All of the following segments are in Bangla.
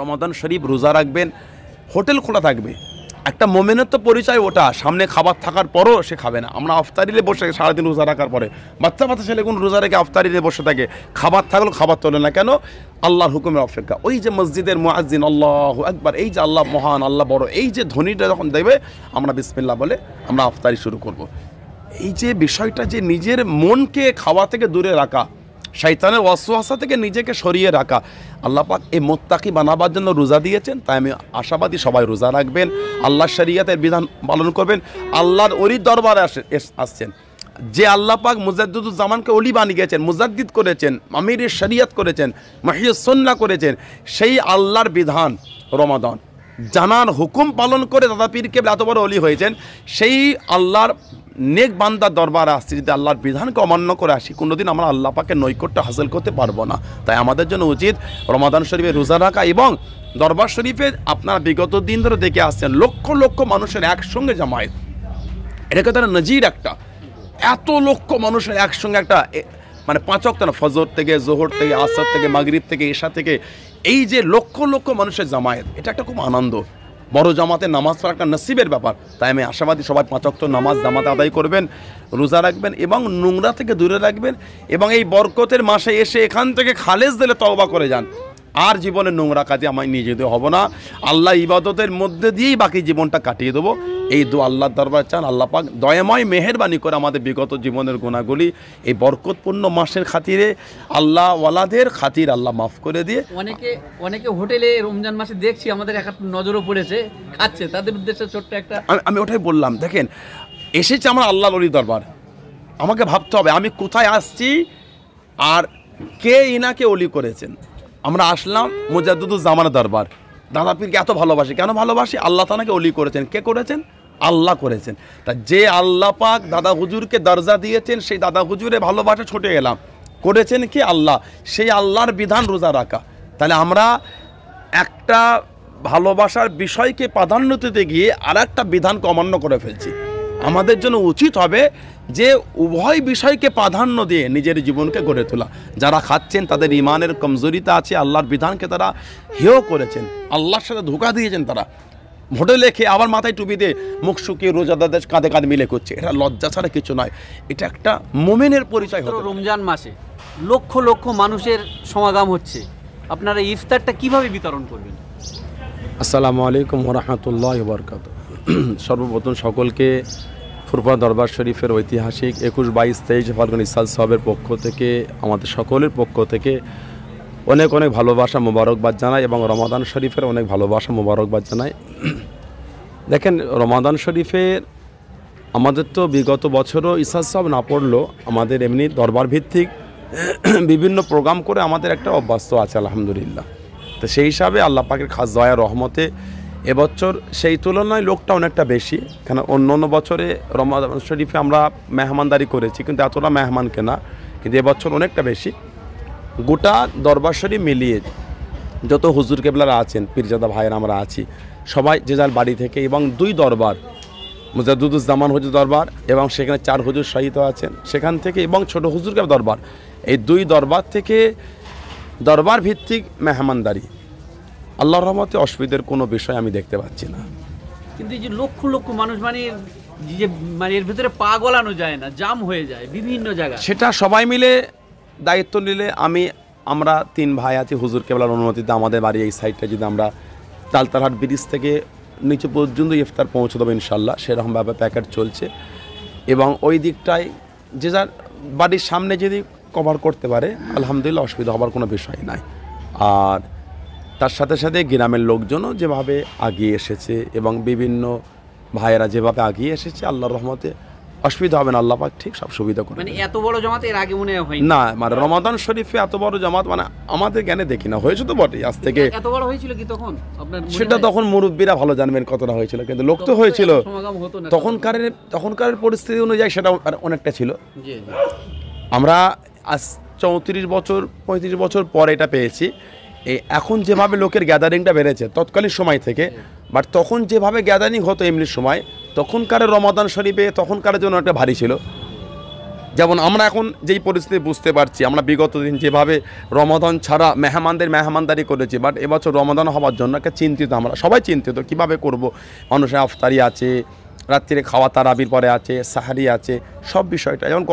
রমাদান শরীফ রোজা রাখবেন, হোটেল খোলা থাকবে। একটা মোমেনের তো পরিচয় ওটা, সামনে খাবার থাকার পরও সে খাবে না। আমরা আফতারিলে বসে সারাদিন রোজা রাখার পরে বাচ্চা ছেলেগুলো রোজা রেখে আফতারিলে বসে থাকে, খাবার থাকলেও খাবার তোলে না কেন? আল্লাহর হুকুমের অপেক্ষা। ওই যে মসজিদের মুয়াজ্জিন আল্লাহু আকবার, এই যে আল্লাহ মহান, আল্লাহ বড়, এই যে ধ্বনিটা যখন দেবে আমরা বিসমিল্লাহ বলে আমরা আফতারি শুরু করব। এই যে বিষয়টা, যে নিজের মনকে খাওয়া থেকে দূরে রাখা, শয়তানের ওয়াসওয়াসা থেকে নিজেকে সরিয়ে রাখা, আল্লাহ পাক এই মুত্তাকি বানাবার জন্য রোজা দিয়েছেন। তাই আমি আশাবাদী সবাই রোজা রাখবেন, আল্লাহর শরীয়তের বিধান পালন করবেন। আল্লাহর ওলির দরবারে আসছেন, যে আল্লাহ পাক মুজাদ্দিদুজ্জামানকে ওলি বানিয়ে গেছেন, মুজাদ্দিদ করেছেন, আমিরের শরীয়ত করেছেন, মাহিয়ুস সুন্নাহ করেছেন, সেই আল্লাহর বিধান রমাদান জানার হুকুম পালন করে দাদা পীর কেবলা এত বড় ওলি হয়েছেন। সেই আল্লাহর নেক বান্দার দরবারে আসছি, যদি আল্লাহর বিধানকে অমান্য করে আসি, কোনোদিন আমরা আল্লাহ পাকের নৈকট্য হাসিল করতে পারবো না। তাই আমাদের জন্য উচিত রমাদান শরীফে রোজা রাখা। এবং দরবার শরীফে আপনারা বিগত দিন ধরে দেখে আসছেন লক্ষ লক্ষ মানুষের একসঙ্গে জামায়াত, এটাকে তারা নজির একটা, এত লক্ষ মানুষের একসঙ্গে একটা, মানে 5 ওয়াক্ত না, ফজর থেকে, জোহর থেকে, আসর থেকে, মাগরিব থেকে, ঈশা থেকে, এই যে লক্ষ লক্ষ মানুষের জামায়াত, এটা একটা খুব আনন্দ। বড় জামাতে নামাজ পড়া একটা নসিবের ব্যাপার। তাই আমি আশাবাদী সবাই 5 ওয়াক্ত নামাজ জামাতে আদায় করবেন, রোজা রাখবেন এবং নোংরা থেকে দূরে রাখবেন। এবং এই বরকতের মাসে এসে এখান থেকে খালেজ দিলে তওবা করে যান, আর জীবনে নোংরা কাজে আমায় নিয়ে যেতে হবে না। আল্লাহ ইবাদতের মধ্যে দিয়েই বাকি জীবনটা কাটিয়ে দেবো, এই আল্লাহর দরবার চান। আল্লাহ পাক দয়াময় মেহেরবানি করে আমাদের বিগত জীবনের গুণাগুলি এই বরকতপূর্ণ মাসের খাতিরে, আল্লাহ ওয়ালাদের খাতির আল্লাহ মাফ করে দিয়ে। অনেকে হোটেলে রমজান মাসে দেখছি আমাদের একটা নজরও পড়েছে, খাচ্ছে, তাদের উদ্দেশ্যে ছোট্ট একটা, আমি ওটাই বললাম। দেখেন, এসেছে আমার আল্লাহ ওলি দরবার, আমাকে ভাবতে হবে আমি কোথায় আসছি আর কে ইনাকে ওলি করেছেন। আমরা আসলাম মুজাদ্দিদুজ্জামানের দরবার, দাদা পীরকে এত ভালোবাসি। কেন ভালোবাসি? আল্লাহ তাআলাকে ওলি করেছেন। কে করেছেন? আল্লাহ করেছেন। তা যে আল্লাহ পাক দাদা হুজুরকে দরজা দিয়েছেন, সেই দাদা হুজুরে ভালোবাসা ছুটে গেলাম, করেছেন কি? আল্লাহ। সেই আল্লাহর বিধান রোজা রাখা। তাহলে আমরা একটা ভালোবাসার বিষয়কে প্রাধান্য দিতে গিয়ে আর একটা বিধানকে অমান্য করে ফেলছি। আমাদের জন্য উচিত হবে যে উভয় বিষয়কে প্রাধান্য দিয়ে নিজের জীবনকে গড়ে তোলা। যারা খাচ্ছেন তাদের ইমানের কমজোরিতা আছে, আল্লাহর বিধানকে তারা হেয় করেছেন, আল্লাহর সাথে ধোঁকা দিয়েছেন। তারা হোটেলে খেয়ে আবার মাথায় টুপি দিয়ে মুখ শুকিয়ে রোজাদারদের কাঁধে কাঁধে মিলে করছে, এটা লজ্জা ছাড়া কিছু নয়। এটা একটা মোমেনের পরিচয়। রমজান মাসে লক্ষ লক্ষ মানুষের সমাগম হচ্ছে, আপনারা ইফতারটা কিভাবে বিতরণ করবেন? আসসালামু আলাইকুম ওয়া রাহমাতুল্লাহি ওয়া বারাকাতুহু। সর্বপ্রথম সকলকে ফুরফুরা দরবার শরীফের ঐতিহাসিক 21, 22, 23 ফাল্গুন ইসাল সাহেবের পক্ষ থেকে, আমাদের সকলের পক্ষ থেকে অনেক অনেক ভালোবাসা মোবারকবাদ জানাই এবং রমাদান শরীফের অনেক ভালোবাসা মোবারকবাদ জানাই। দেখেন, রমাদান শরীফের আমাদের তো বিগত বছরও ইসাল সাহেব না পড়লো, আমাদের এমনি দরবার ভিত্তিক বিভিন্ন প্রোগ্রাম করে আমাদের একটা অভ্যস্ত আছে আলহামদুলিল্লাহ। তো সেই হিসাবে আল্লাহ পাকের খাস দয়া রহমতে এবছর সেই তুলনায় লোকটা অনেকটা বেশি। কেন অন্য অন্য বছরে রমাদান শরীফে আমরা মেহমানদারি করেছি, কিন্তু এতটা মেহমানকে না, কিন্তু এবছর অনেকটা বেশি। গোটা দরবার শরীফ মিলিয়ে যত হুজুর কেবলারা আছেন, পীরজাদা ভাইয়েরা আমরা আছি, সবাই যে যার বাড়ি থেকে, এবং 2 দরবার, মুজাদ্দিদুজ্জামান হুজুর দরবার এবং সেখানে 4 হুজুর শহীদ আছেন সেখান থেকে, এবং ছোট হুজুর কেবলা দরবার, এই 2 দরবার থেকে দরবার ভিত্তিক মেহমানদারি। আল্লাহর রহমতে অসুবিধার কোনো বিষয় আমি দেখতে পাচ্ছি না। কিন্তু এই যে লক্ষ লক্ষ মানুষ, মানে এর ভিতরে পা গলানো যায় না, জাম হয়ে যায় বিভিন্ন জায়গায়, সেটা সবাই মিলে দায়িত্ব নিলে, আমরা 3 ভাই আছি হুজুর কেবলার অনুমতিতে, আমাদের বাড়ি এই সাইডটা যদি আমরা তালতারহাট ব্রিজ থেকে নিচে পর্যন্ত ইফতার পৌঁছে দেবো ইনশাল্লাহ, সেরকমভাবে প্যাকেট চলছে। এবং ওই দিকটায় যে যার বাড়ির সামনে যদি কভার করতে পারে আলহামদুলিল্লাহ, অসুবিধা হবার কোনো বিষয় নাই। আর তার সাথে সাথে গ্রামের লোকজনও যেভাবে আগিয়ে এসেছে এবং বিভিন্ন ভাইয়েরা যেভাবে আগিয়ে এসেছে, আল্লাহর রহমতে অসুবিধা হবে না, আল্লাহ পাক ঠিক সব সুবিধা করে। মানে এত বড় জামাত এর আগে মনে হয় না, মানে রমাদান শরীফে এত বড় জামাত মানে আমাদের জ্ঞানে দেখি না। হয়েছে তো বটে, আজ থেকে এত বড় হয়েছিল কি তখন আপনার? সেটা তখন মুরব্বীরা ভালো জানবেন কতটা হয়েছিল, কিন্তু লোক তো হয়েছিল। তখনকার পরিস্থিতি অনুযায়ী সেটা অনেকটা ছিল। আমরা আজ 34 বছর 35 বছর পর এটা পেয়েছি। এখন যেভাবে লোকের গ্যাদারিংটা বেড়েছে তৎকালীন সময় থেকে, বাট তখন যেভাবে গ্যাদারিং হতো এমনি সময়, তখনকার রমাদান শরীফে তখনকার জন্য একটা ভারী ছিল। যেমন আমরা এখন যেই পরিস্থিতি বুঝতে পারছি, আমরা বিগত দিন যেভাবে রমাদান ছাড়া মেহমানদারি করেছি, বাট এবছর রমাদান হওয়ার জন্য একটা চিন্তিত, আমরা সবাই চিন্তিত কীভাবে করব। মানুষের আফতারি আছে, রাত্রিরে খাওয়া তারাবির পরে আছে, সাহারি আছে, সব বিষয়টা। যেমন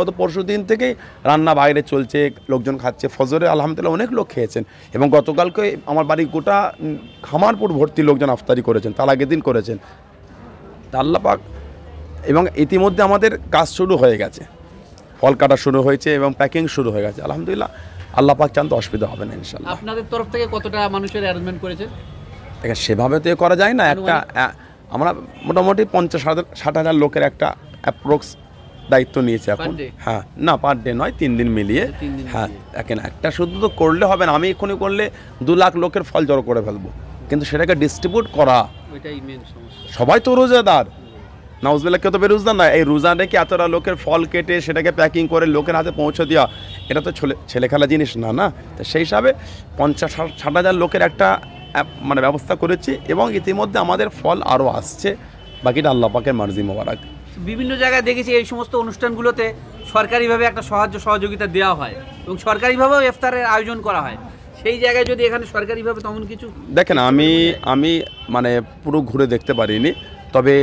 গত পরশু দিন থেকেই রান্না বাইরে চলছে, লোকজন খাচ্ছে। ফজরে আলহামদুলিল্লাহ অনেক লোক খেয়েছেন, এবং গতকালকে আমার বাড়ি গোটা খামারপুর ভর্তি লোকজন আফতারি করেছেন, তার আগের দিন করেছেন। তা আল্লাহ পাক, এবং ইতিমধ্যে আমাদের কাজ শুরু হয়ে গেছে, ফল কাটা শুরু হয়েছে এবং প্যাকিং শুরু হয়ে গেছে। আলহামদুলিল্লাহ, আল্লাহ পাক চান তো অসুবিধা হবে না ইনশাআল্লাহ। আপনাদের তরফ থেকে কতটা মানুষের অ্যারেঞ্জমেন্ট করেছেন? দেখেন, সেভাবে তো করা যায় না। আমরা মোটামুটি 50-60 লোকের একটা অ্যাপ্রক্স দায়িত্ব নিয়েছি এখন। হ্যাঁ, না পার ডে নয়, 3 দিন মিলিয়ে। হ্যাঁ, দেখেন, একটা শুধু তো করলে হবে না। আমি এক্ষুনি করলে 2 লাখ লোকের ফল জড়ো করে ফেলবো, কিন্তু সেটাকে ডিস্ট্রিবিউট করা, ওইটাই মেন সমস্যা। সবাই তো রোজাদার, নাউজুবিল্লাহ, কেউ তো বেরোজদার না। এই রোজা রেখে এতটা লোকের ফল কেটে সেটাকে প্যাকিং করে লোকের হাতে পৌঁছে দেওয়া, এটা তো ছেলে খেলা জিনিস না, না। তো সেই হিসাবে 50-60 লোকের একটা মানে ব্যবস্থা করেছি, এবং ইতিমধ্যে আমাদের ফল আরও আসছে। বাকিটা আল্লাহ পাকের মার্জি মোবারক। বিভিন্ন জায়গায় দেখেছি এই সমস্ত অনুষ্ঠানগুলোতে সরকারিভাবে একটা সহযোগিতা দেওয়া হয়, এবং সরকারিভাবেও ইফতারের আয়োজন করা হয়। সেই জায়গায় যদি এখানে সরকারিভাবে তেমন কিছু, দেখেন, আমি মানে পুরো ঘুরে দেখতে পারিনি, তবে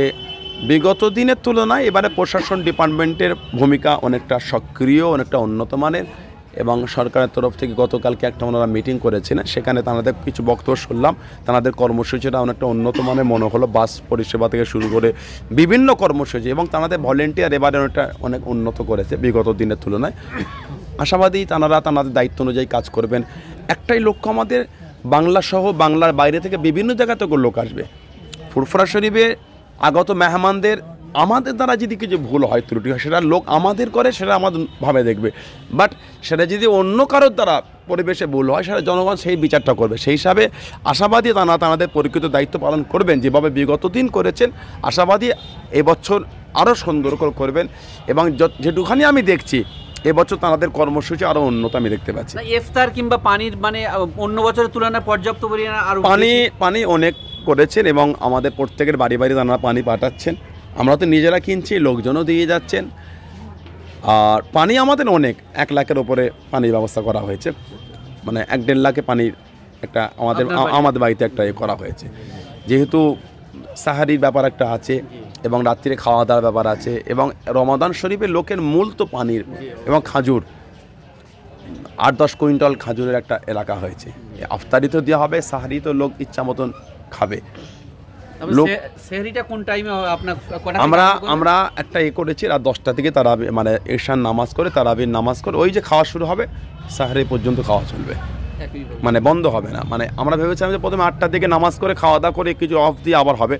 বিগত দিনের তুলনায় এবারে প্রশাসন ডিপার্টমেন্টের ভূমিকা অনেকটা সক্রিয়, অনেকটা উন্নত মানের, এবং সরকারের তরফ থেকে গতকালকে একটা ওনারা মিটিং করেছিলেন, সেখানে তাদের কিছু বক্তব্য শুনলাম। তাদের কর্মসূচিটা অনেকটা উন্নত মানের মনে হলো, বাস পরিষেবা থেকে শুরু করে বিভিন্ন কর্মসূচি, এবং তাদের ভলেন্টিয়ার এবারে অনেক উন্নত করেছে বিগত দিনের তুলনায়। আশাবাদী তাদের দায়িত্ব অনুযায়ী কাজ করবেন। একটাই লক্ষ্য আমাদের, বাংলা সহ বাংলার বাইরে থেকে বিভিন্ন জায়গা থেকে লোক আসবে। ফুরফুরা শরীফে আগত মেহমানদের আমাদের দ্বারা যদি কিছু ভুল হয়, ত্রুটি হয়, সেটা লোক আমাদের করে, সেটা আমাদের ভাবে দেখবে। বাট সেটা যদি অন্য কারোর দ্বারা পরিবেশে ভুল হয়, সেটা জনগণ সেই বিচারটা করবে। সেই হিসাবে আশাবাদী তাদের পরিকৃত দায়িত্ব পালন করবেন, যেভাবে বিগত দিন করেছেন। আশাবাদী এবছর আরও সুন্দর করে করবেন, এবং যেটুখানি আমি দেখছি এবছর তাদের কর্মসূচি আরও উন্নত আমি দেখতে পাচ্ছি। ইফতার কিংবা পানির মানে অন্য বছরের তুলনায় পর্যাপ্ত পরিমাণে আরও পানি অনেক করেছেন, এবং আমাদের প্রত্যেকের বাড়ি তারা পানি পাঠাচ্ছেন। আমরা তো নিজেরা কিনছি, লোকজনও দিয়ে যাচ্ছেন। আর পানি আমাদের অনেক 1 লাখের ওপরে পানির ব্যবস্থা করা হয়েছে, মানে 1-1.5 লাখে পানির একটা আমাদের বাড়িতে একটা করা হয়েছে। যেহেতু সাহারির ব্যাপার একটা আছে, এবং রাত্রিরে খাওয়া দাওয়ার ব্যাপার আছে, এবং রমাদান শরীফে লোকের মূল তো পানির এবং খাজুর, 8-10 কুইন্টাল খাজুরের একটা এলাকা হয়েছে। আফতারি তো দেওয়া হবে, সাহারি তো লোক ইচ্ছা মতন খাবে। সেহরিটা কোন টাইমে আপনার? আমরা একটা করেছি, রাত 10টা থেকে তারাবি, মানে ঈশান নামাজ করে, তারাবির নামাজ করে, ওই যে খাওয়া শুরু হবে, সাহারি পর্যন্ত খাওয়া চলবে, মানে বন্ধ হবে না। মানে আমরা ভেবেছিলাম যে প্রথমে 8টার দিকে নামাজ করে খাওয়া দাওয়া করে কিছু অফ দিয়ে আবার হবে।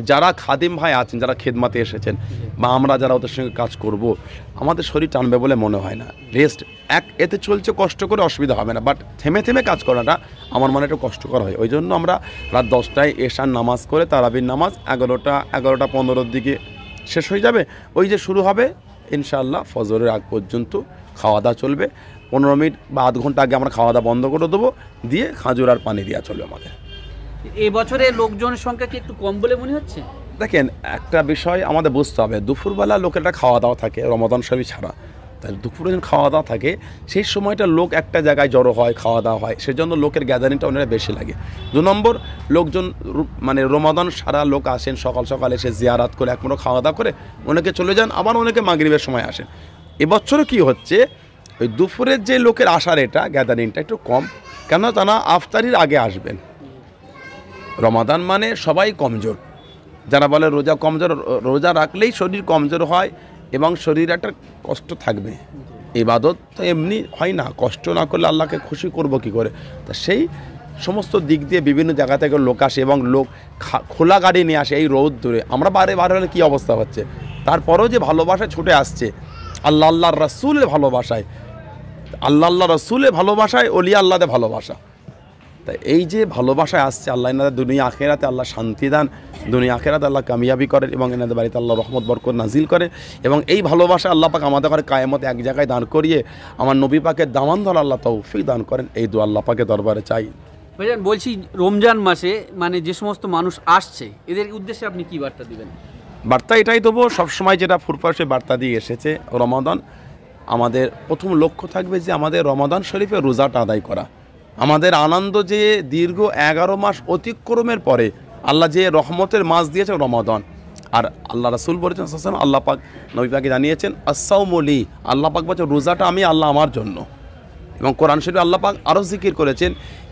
যারা খাদিম ভাই আছেন, যারা খেদমাতে এসেছেন, বা আমরা যারা ওদের সঙ্গে কাজ করব, আমাদের শরীর টানবে বলে মনে হয় না। রেস্ট এতে চলছে, কষ্ট করে অসুবিধা হবে না, বাট থেমে কাজ করাটা আমার মনে একটু কষ্টকর হয়। ওই জন্য আমরা রাত 10টায় ঈশান নামাজ করে, তারাবির নামাজ 11টা 15 শেষ হয়ে যাবে। ওই যে শুরু হবে ইনশাআল্লাহ, ফজরের আগ পর্যন্ত খাওয়া দাওয়া চলবে। 15 মিনিট বা আধ ঘন্টা আগে আমরা খাওয়া দাওয়া বন্ধ করে দেবো, দিয়ে খাজুর আর পানি দেওয়া চলবে আমাদের। এই বছরে লোকজনের সংখ্যা কি একটু কম বলে মনে হচ্ছে? দেখেন, একটা বিষয় আমাদের বুঝতে হবে, দুপুরবেলা লোকেরা খাওয়া দাওয়া থাকে রমাদান শরীফ ছাড়া, তাহলে দুপুরে যখন খাওয়া দাওয়া থাকে, সেই সময়টা লোক একটা জায়গায় জড়ো হয়, খাওয়া দাওয়া হয়, সেজন্য লোকের গ্যাদারিংটা অনেক বেশি লাগে। 2 নম্বর, লোকজন মানে রমাদান সারা লোক আসেন, সকাল সকাল এসে জিয়ারাত করে একমাত্র খাওয়া দাওয়া করে অনেকে চলে যান, আবার অনেকে মাগরিবের সময় আসেন। এবছরও কি হচ্ছে, ওই দুপুরের যে লোকের আসার এটা গ্যাদারিংটা একটু কম, কেন তারা আফতারির আগে আসবেন। রমাদান মানে সবাই কমজোর, যারা বলে রোজা কমজোর, রোজা রাখলেই শরীর কমজোর হয়, এবং শরীর একটা কষ্ট থাকবে। ইবাদত তো এমনি হয় না, কষ্ট না করলে আল্লাহকে খুশি করব কি করে। তা সেই সমস্ত দিক দিয়ে বিভিন্ন জায়গা থেকে লোক আসে, এবং লোক খোলা গাড়ি নিয়ে আসে এই রোদ দূরে। আমরা বারে হলে কী অবস্থা হচ্ছে, তারপরেও যে ভালোবাসা ছুটে আসছে আল্লাহর রাসূলের ভালোবাসায়, আল্লাহ রসুলের ভালোবাসায়, অলিয়া আল্লাহদের ভালোবাসা। তাই এই যে ভালোবাসায় আসছে, আল্লাহ এনাদের দুনিয়া আখেরাতে আল্লাহ শান্তি দান, দুনিয়া আখেরাতে আল্লাহ কামিয়াবি করেন, এবং এনাদের বাড়িতে আল্লাহ রহমত বরকত নাজিল করে। এবং এই ভালোবাসা আল্লাহ পাক আমাদের ঘরে কায়ামত এক জায়গায় দান করিয়ে আমার নবী পাকের দামান ধর আল্লাহ তৌফিক দান করেন, এই দোয়া আল্লাহ পাকের দরবারে চাই। ভাইজান, বলছি রমজান মাসে মানে যে সমস্ত মানুষ আসছে, এদের উদ্দেশ্যে আপনি কী বার্তা দিবেন? বার্তা এটাই দেবো, সবসময় যেটা ফুরফুরে বার্তা দিয়ে এসেছে, রমাদান আমাদের প্রথম লক্ষ্য থাকবে যে আমাদের রমাদান শরীফে রোজাটা আদায় করা। আমাদের আনন্দ যে দীর্ঘ 11 মাস অতিক্রমের পরে আল্লাহ যে রহমতের মাস দিয়েছে রমাদান। আর আল্লাহ রাসূল বলেছেন আল্লাহ পাক নবী পাকে জানিয়েছেন আস-সাওমুলি, আল্লাহ পাক বলছেন রোজাটা আমি আল্লাহ আমার জন্য। এবং কোরআন শরীফে আল্লাহ পাক আরও জিকির করেছেন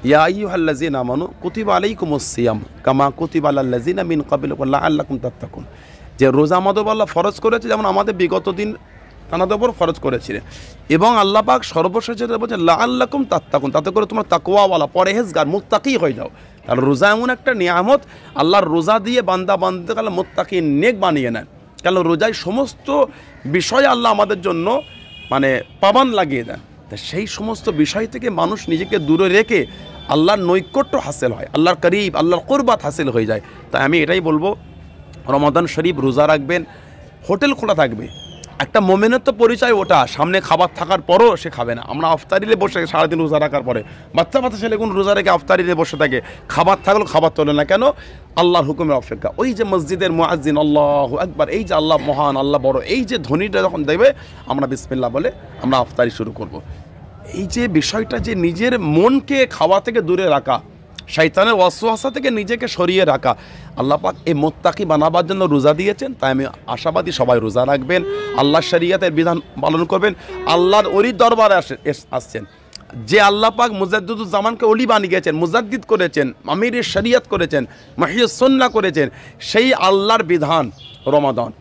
ইয়া আইয়ুহাল্লাযীনা আমানু কুতিবা আলাইকুমুস সিয়াম কামা কুতিবা আলাল্লাযীনা মিন ক্বাবলিকুম লাআল্লাকুম তাত্তাকুন, যে রোজা আমাদের আল্লাহ ফরজ করেছে যেমন আমাদের বিগত দিন তাদের উপর ফরজ করেছিলেন। এবং আল্লাহ পাক সর্বশেষ বলছেন লাআল্লাকুম তাত্তাকুন, তাতে করে তোমরা তাকওয়াওয়ালা পরহেজগার মুত্তাকি হয়ে যাও। তাহলে রোজা এমন একটা নিয়ামত, আল্লাহর রোজা দিয়ে বান্দা কালে মুত্তাকি নেক বানিয়ে নেন। কেন রোজায় সমস্ত বিষয় আল্লাহ আমাদের জন্য মানে পাবান লাগিয়ে দেন। তা সেই সমস্ত বিষয় থেকে মানুষ নিজেকে দূরে রেখে আল্লাহর নৈকট্য হাসিল হয়, আল্লাহর করিব, আল্লাহর কুরবাত হাসিল হয়ে যায়। তাই আমি এটাই বলবো, রমাদান শরীফ রোজা রাখবেন, হোটেল খোলা থাকবে। একটা মোমেনের তো পরিচয় ওটা, সামনে খাবার থাকার পরও সে খাবে না। আমরা আফতারিলে বসে সারাদিন রোজা রাখার পরে বাচ্চা ছেলেগুন রোজা রেখে আফতারিলে বসে থাকে, খাবার থাকলেও খাবার তোলে না কেন? আল্লাহর হুকুমের অপেক্ষা। ওই যে মসজিদের মুয়াজ্জিন আল্লাহু আকবার, এই যে আল্লাহ মহান, আল্লাহ বড়, এই যে ধ্বনিটা যখন দেবে আমরা বিসমিল্লাহ বলে আমরা আফতারি শুরু করব। এই যে বিষয়টা যে নিজের মনকে খাওয়া থেকে দূরে রাখা, শয়তানের ওয়াসওয়াসা থেকে নিজেকে সরিয়ে রাখা, আল্লাহ পাক এই মুত্তাকি বানাবার জন্য রোজা দিয়েছেন। তাই আমি আশাবাদী সবাই রোজা রাখবেন, আল্লাহর শরীয়তের বিধান পালন করবেন। আল্লাহর ওলির দরবারে আসছেন যে আল্লাহ পাক মুজাদ্দিদুজ্জামানকে ওলি বানিয়েছেন, মুজাদ্দিদ করেছেন, আমিরের শরীয়ত করেছেন, মাহিয়ুস সুন্নাহ করেছেন, সেই আল্লাহর বিধান রমাদান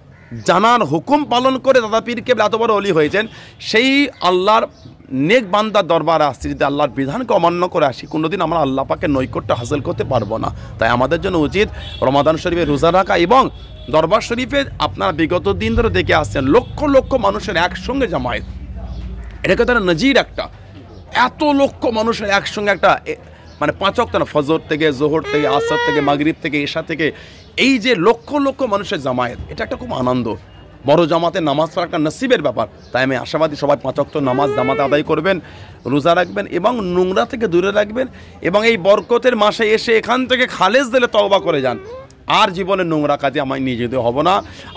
জানার হুকুম পালন করে দাদা পীর কেবলা এত বড় ওলি হয়েছেন। সেই আল্লাহর নেক বান্দার দরবারে আসছি, যদি আল্লাহর বিধানকে অমান্য করে আসি কোনোদিন আমরা আল্লাহ পাকে নৈকট্য হাসিল করতে পারবো না। তাই আমাদের জন্য উচিত রমাদান শরীফে রোজা রাখা। এবং দরবার শরীফে আপনারা বিগত দিন ধরে দেখে আসছেন লক্ষ লক্ষ মানুষের একসঙ্গে জামায়াত, এটাকে তারা নজির একটা, এত লক্ষ মানুষের একসঙ্গে একটা মানে 5 ওয়াক্ত না, ফজর থেকে জোহর থেকে আসর থেকে মাগরিব থেকে এশা থেকে এই যে লক্ষ লক্ষ মানুষের জামায়াত, এটা একটা খুব আনন্দ। বড় জামাতে নামাজ পড়া একটা নসিবের ব্যাপার। তাই আমি আশাবাদী সবাই 5 ওয়াক্ত নামাজ জামাতে আদায় করবেন, রোজা রাখবেন এবং নোংরা থেকে দূরে রাখবেন। এবং এই বরকতের মাসে এসে এখান থেকে খালেজ দিলে তওবা করে যান, আর জীবনে নোংরা কাজে আমায় নিয়ে যেতে হবে না।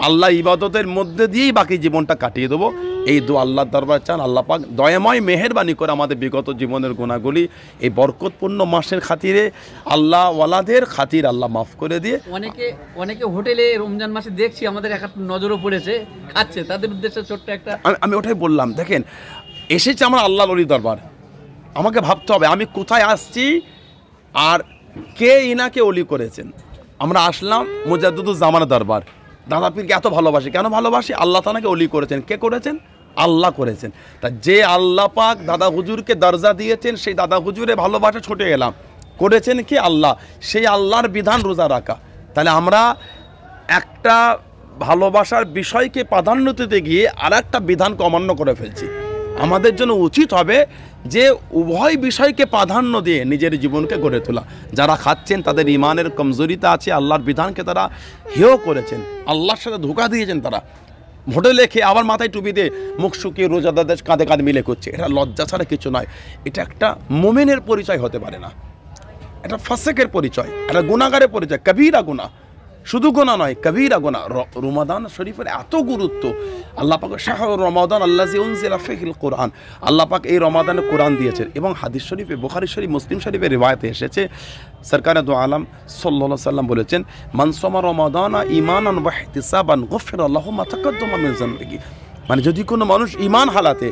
আল্লাহ ইবাদতের মধ্যে দিয়েই বাকি জীবনটা কাটিয়ে দেবো, এই দোয়া আল্লাহর দরবার চান। আল্লাহ পাক দয়াময় মেহেরবানি করে আমাদের বিগত জীবনের গুণাগুলি এই বরকতপূর্ণ মাসের খাতিরে আল্লাহ ওয়ালাদের খাতির আল্লাহ মাফ করে দিয়ে। অনেকে হোটেলে রমজান মাসে দেখছি আমাদের একটা নজরও পড়েছে খাচ্ছে, তাদের উদ্দেশ্যে ছোট্ট একটা আমি ওটাই বললাম, দেখেন এসেছে আমার আল্লাহর ওলির দরবার, আমাকে ভাবতে হবে আমি কোথায় আসছি আর কে ইনাকে ওলি করেছেন। আমরা আসলাম মুজাদ্দিদুজ্জামানের দরবার, দাদা পীরকে এত ভালোবাসি, কেন ভালোবাসি? আল্লাহ তাআলাকে ওলি করেছেন। কে করেছেন? আল্লাহ করেছেন। তা যে আল্লাহ পাক দাদা হুজুরকে দরজা দিয়েছেন, সেই দাদা হুজুরে ভালোবাসা ছুটে গেলাম, করেছেন কি আল্লাহ, সেই আল্লাহর বিধান রোজা রাখা। তাহলে আমরা একটা ভালোবাসার বিষয়কে প্রাধান্য দিতে গিয়ে আর একটা বিধানকে অমান্য করে ফেলছি। আমাদের জন্য উচিত হবে যে উভয় বিষয়কে প্রাধান্য দিয়ে নিজের জীবনকে গড়ে তোলা। যারা খাচ্ছেন তাদের ইমানের কমজোরিতা আছে, আল্লাহর বিধানকে তারা হেয় করেছেন, আল্লাহর সাথে ধোঁকা দিয়েছেন। তারা হোটেলে খেয়ে আবার মাথায় টুপি দিয়ে মুখ শুকিয়ে রোজাদারদের কাঁধে কাঁধে মিলে করছে, এটা লজ্জা ছাড়া কিছু নয়। এটা একটা মোমেনের পরিচয় হতে পারে না, এটা ফাসেকের পরিচয়, এটা গুনাহগারের পরিচয়, কবিরা গুনাহ। শুধু গোনা নয়, কবিরা গোনা। রমাদান শরীফের এত গুরুত্ব, আল্লাহ পাক শাহরুর রমাদান আল্লাযী উনজিলা ফীহিল কুরআন, আল্লাহ পাক এই রমাদানে কোরআন দিয়েছেন। এবং হাদিস শরীফে, বুখারী শরীফ, মুসলিম শরীফের রিওয়ায়াতে এসেছে, সরকারে দু আলম সাল্লাল্লাহু আলাইহি সাল্লাম বলেছেন, মান সামা রমাদানা ঈমানান ওয়া ইহতিসাবান গুফিরা লাহু মা তাকাদ্দামা মিন যানবিহি। মানে যদি কোনো মানুষ ঈমান হালাতে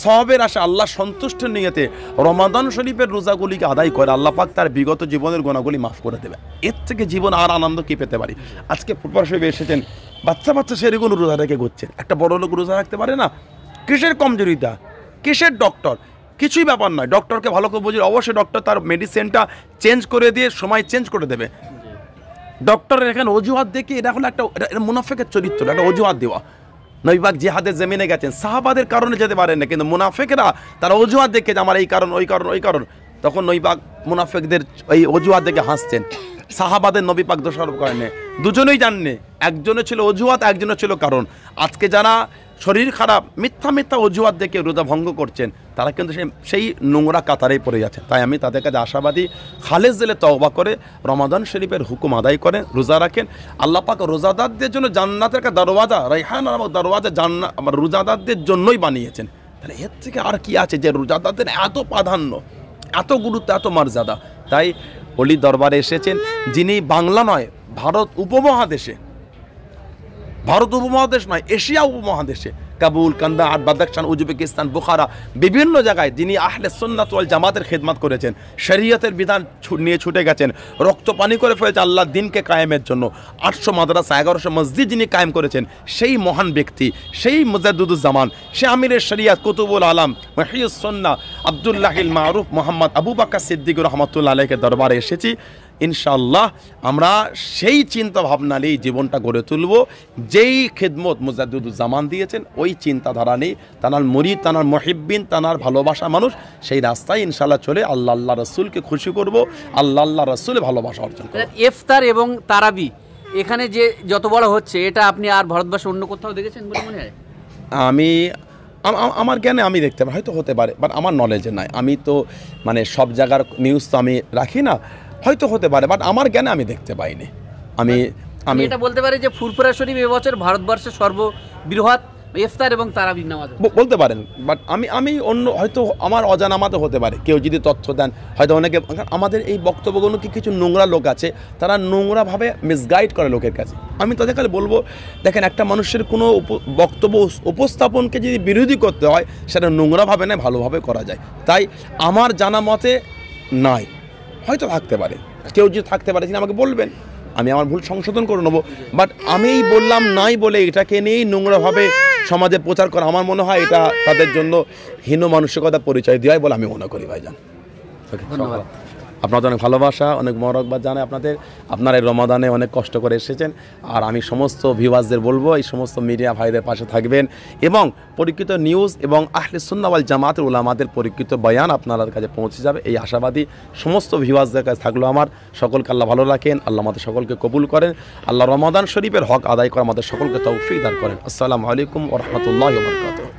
সওয়াবের আশা আল্লাহ সন্তুষ্টের নিয়তে রমাদান শরীফের রোজাগুলিকে আদায় করে, আল্লাহ পাক তার বিগত জীবনের গুনাহগুলি মাফ করে দেবে। এর থেকে জীবন আর আনন্দ কি পেতে পারি? আজকে ফুটবল শরীফে এসেছেন, বাচ্চা সেগুলো রোজা রেখে ঘুরছেন। একটা বড় লোক রোজা রাখতে পারে না? কিসের কমজোরিতা, কিসের ডক্টর? কিছুই ব্যাপার নয়। ডক্টরকে ভালো করে বুঝি, অবশ্যই ডক্টর তার মেডিসিনটা চেঞ্জ করে দিয়ে সময় চেঞ্জ করে দেবে। ডক্টরের এখানে অজুহাত দেখে এটা হলো একটা মুনাফিকের চরিত্র, একটা অজুহাত দেওয়া। নবী পাক জিহাদের জমিনে গেছেন, সাহাবাদের কারণে যেতে পারেন না, কিন্তু মুনাফিকরা তারা অজুহাত দেখে যে আমার এই কারণ ওই কারণ ওই কারণ, তখন নবী পাক মুনাফিকদের এই অজুহাত দেখে হাসছেন। সাহাবাদের নবী পাক দোষারোপ করেন, দুজনেই জাননে, একজনে ছিল অজুহাত, একজনে ছিল কারণ। আজকে যারা শরীর খারাপ মিথ্যা মিথ্যা অজুহাত দেখে রোজা ভঙ্গ করছেন, তারা কিন্তু সেই নোংরা কাতারেই পড়ে যাচ্ছে। তাই আমি তাদের কাছে আশাবাদী, খালেস দিলে তওবা করে রমাদান শরীফের হুকুম আদায় করেন, রোজা রাখেন। আল্লাহ পাক রোজাদারদের জন্য জান্নাতের একটা দরওয়াজা, রাইহান নামক দরওয়াজা আমার রোজাদারদের জন্যই বানিয়েছেন। তাহলে এর থেকে আর কি আছে যে রোজাদারদের এত প্রাধান্য, এত গুরুত্ব, এত মর্যাদা। তাই অলি দরবারে এসেছেন যিনি বাংলা নয়, ভারত উপমহাদেশে, ভারত উপমহাদেশ নয়, এশিয়া উপমহাদেশে Kabul, Kandahar, Badakhshan, Uzbekistan, Bukhara বিভিন্ন জায়গায় যিনি আহলে সুন্নাত ওয়াল জামাতের খেদমত করেছেন, শরীয়তের বিধান নিয়ে ছুটে গেছেন, রক্ত পানি করে ফেলেছে আল্লাহ দিনকে কায়েমের জন্য। 800 মাদ্রাসা, 1100 মসজিদ যিনি কায়েম করেছেন, সেই মহান ব্যক্তি, সেই মুজাদ্দিদুজ্জামান, সে আমিরের শরিয়াত, কুতুবুল আলাম, মহিউস সুন্নাহ আব্দুল্লাহিল মারুফ মোহাম্মদ আবু বকর সিদ্দিক রহমাতুল্লাহ আলাইহির দরবারে এসেছি। ইনশাআল্লাহ আমরা সেই চিন্তা ভাবনা নিয়েই জীবনটা গড়ে তুলব, যেই খেদমত মুজাদ্দিদুজ্জামান দিয়েছেন, ওই চিন্তাধারা নেই। তানার মুরিদ, তানার মুহিব্বিন, তানার ভালোবাসা মানুষ, সেই রাস্তায় ইনশাআল্লাহ চলে আল্লাহ রসুলকে খুশি করব, আল্লাহ রসুলের ভালোবাসা অর্জন করব। ইফতার এবং তারাবি এখানে যে যত বড় হচ্ছে, এটা আপনি আর ভারতবর্ষে অন্য কোথাও দেখেছেন বলে মনে হয়? আমার জ্ঞানে আমি দেখতে পাই, হয়তো হতে পারে, বাট আমার নলেজে নাই। আমি তো মানে সব জায়গার নিউজ তো আমি রাখি না, হয়তো হতে পারে, বাট আমার জ্ঞানে আমি দেখতে পাইনি। আমি এটা বলতে পারি যে ফুরফুরা শরীফ এবছর ভারতবর্ষের সর্ববৃহৎ ইফতার এবং তারাবির নামাজ বলতে পারেন, বাট আমি অন্য হয়তো আমার অজানামাতে হতে পারে, কেউ যদি তথ্য দেন হয়তো অনেকে। আমাদের এই বক্তব্যগুলো কিছু নোংরা লোক আছে, তারা নোংরাভাবে মিসগাইড করে লোকের কাছে। আমি তাদের কাছে বলবো, দেখেন একটা মানুষের কোনো বক্তব্য উপস্থাপনকে যদি বিরোধী করতে হয়, সেটা নোংরাভাবে নয়, ভালোভাবে করা যায়। তাই আমার জানা মতে নাই, হয়তো থাকতে পারে, কেউ যদি থাকতে পারে তিনি আমাকে বলবেন, আমি আমার ভুল সংশোধন করে নেবো। বাট আমি বললাম নাই বলে এটাকে নিয়েই নোংরাভাবে সমাজে প্রচার করা, আমার মনে হয় এটা তাদের জন্য হীন মানসিকতা পরিচয় দেওয়াই বলে আমি মনে করি ভাইজান। ধন্যবাদ। আপনাদের অনেক ভালোবাসা, অনেক মোবারকবাদ জানাই আপনাদের। আপনারা এই রমাদানে অনেক কষ্ট করে এসেছেন, আর আমি সমস্ত ভিউয়ার্সদের বলবো এই সমস্ত মিডিয়া ভাইদের পাশে থাকবেন এবং পরীক্ষিত নিউজ এবং আহলে সুন্নাহ ওয়াল জামাতের উলামাদের পরীক্ষিত বয়ান আপনাদের কাছে পৌঁছে যাবে, এই আশাবাদী সমস্ত ভিউয়ার্সদের কাছে থাকলো আমার। সকলকে আল্লাহ ভালো রাখেন, আল্লাহ আমাদের সকলকে কবুল করেন, আল্লাহ রমাদান শরীফের হক আদায় করে আমাদের সকলকে তৌফিক দান করেন। আসসালামু আলাইকুম ওয়া রাহমাতুল্লাহি ওয়া বারাকাতুহু।